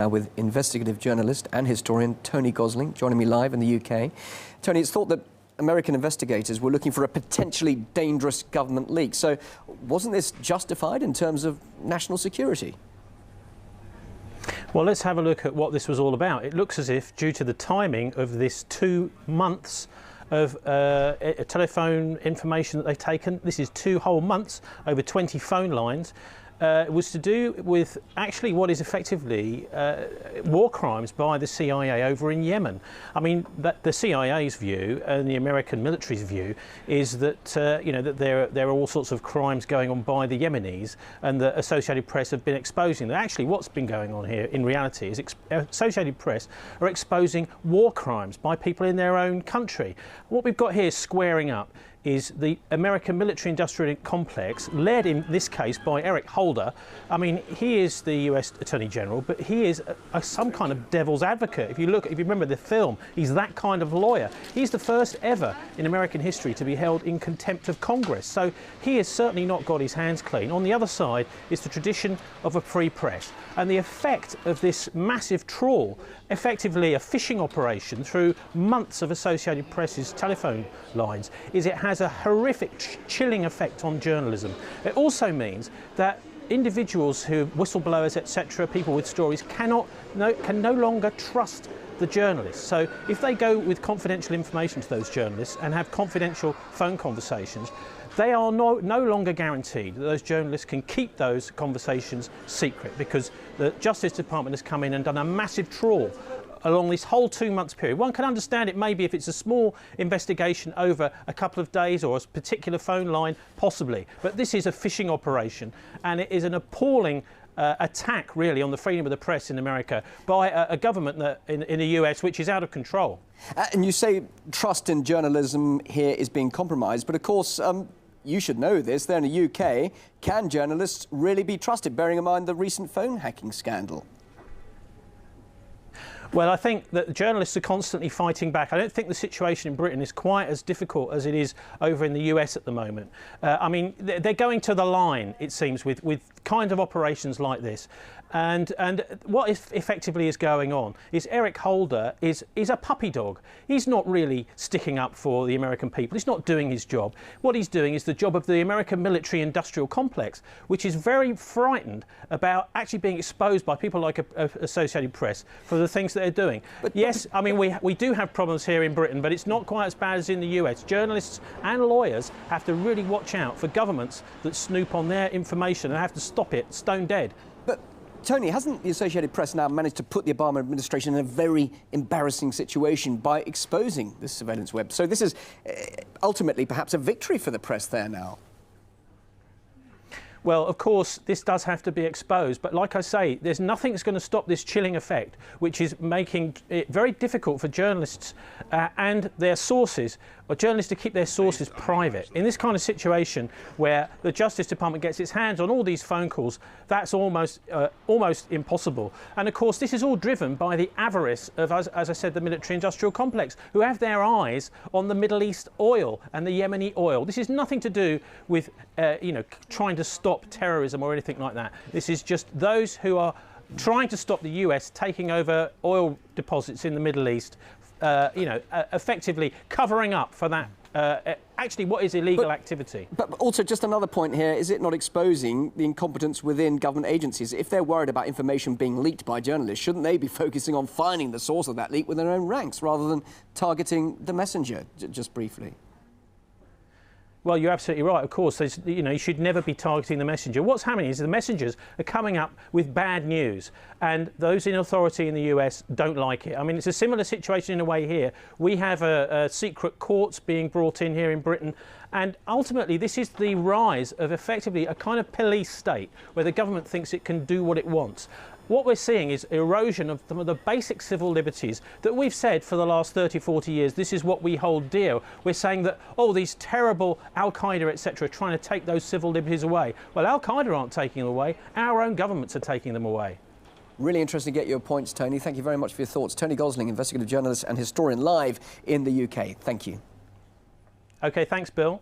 With investigative journalist and historian Tony Gosling joining me live in the UK. Tony, it's thought that American investigators were looking for a potentially dangerous government leak. So wasn't this justified in terms of national security? Well, let's have a look at what this was all about. It looks as if, due to the timing of this 2 months of telephone information that they've taken, this is 2 whole months, over 20 phone lines, it was to do with actually what is effectively war crimes by the CIA over in Yemen. I mean, the CIA's view and the American military's view is that you know, that there are all sorts of crimes going on by the Yemenis, and the Associated Press have been exposing them. Actually, what's been going on here in reality is Associated Press are exposing war crimes by people in their own country. What we've got here squaring up is the American military-industrial complex, led in this case by Eric Holder. I mean, he is the US Attorney General, but he is some kind of devil's advocate. If you remember the film, he's that kind of lawyer. He's the first ever in American history to be held in contempt of Congress. So he has certainly not got his hands clean. On the other side is the tradition of a free press. And the effect of this massive trawl, effectively a phishing operation through months of Associated Press's telephone lines, is it has a horrific, chilling effect on journalism. It also means that individuals who, whistleblowers, etc., people with stories, can no longer trust the journalists. So if they go with confidential information to those journalists and have confidential phone conversations, they are no longer guaranteed that those journalists can keep those conversations secret, because the Justice Department has come in and done a massive trawl along this whole 2 months period. One can understand it maybe if it's a small investigation over a couple of days or a particular phone line, possibly. But this is a phishing operation, and it is an appalling attack, really, on the freedom of the press in America by a government that, in the US which is out of control. And you say trust in journalism here is being compromised, but of course, you should know this, there in the UK, can journalists really be trusted, bearing in mind the recent phone hacking scandal? Well, I think that journalists are constantly fighting back. I don't think the situation in Britain is quite as difficult as it is over in the US at the moment. I mean, they're going to the line, it seems, with kind of operations like this. And what effectively is going on is Eric Holder is a puppy dog. He's not really sticking up for the American people. He's not doing his job. What he's doing is the job of the American military-industrial complex, which is very frightened about actually being exposed by people like Associated Press for the things that they're doing. Yes, I mean, we do have problems here in Britain, but it's not quite as bad as in the US. Journalists and lawyers have to really watch out for governments that snoop on their information and have to stop it stone dead. But Tony, hasn't the Associated Press now managed to put the Obama administration in a very embarrassing situation by exposing this surveillance web? So this is ultimately perhaps a victory for the press there now. Well, of course, this does have to be exposed, but like I say, there's nothing that's going to stop this chilling effect, which is making it very difficult for journalists and their sources, or journalists to keep their sources private. In this kind of situation where the Justice Department gets its hands on all these phone calls, that's almost impossible. And of course, this is all driven by the avarice of, as I said, the military-industrial complex, who have their eyes on the Middle East oil and the Yemeni oil. This is nothing to do with, you know, trying to stop terrorism or anything like that. This is just those who are trying to stop the US taking over oil deposits in the Middle East, you know, effectively covering up for that, actually what is illegal activity. But also, just another point here, is it not exposing the incompetence within government agencies? If they're worried about information being leaked by journalists, shouldn't they be focusing on finding the source of that leak within their own ranks rather than targeting the messenger, just briefly? Well, you're absolutely right. Of course, you know, you should never be targeting the messenger. What's happening is the messengers are coming up with bad news, and those in authority in the US don't like it. I mean, it's a similar situation in a way here. We have secret courts being brought in here in Britain, and ultimately this is the rise of effectively a kind of police state where the government thinks it can do what it wants. What we're seeing is erosion of some of the basic civil liberties that we've said for the last 30, 40 years. This is what we hold dear. We're saying that, oh, these terrible Al-Qaeda, etc., are trying to take those civil liberties away. Well, Al-Qaeda aren't taking them away. Our own governments are taking them away. Really interesting to get your points, Tony. Thank you very much for your thoughts. Tony Gosling, investigative journalist and historian, live in the UK. Thank you. OK, thanks, Bill.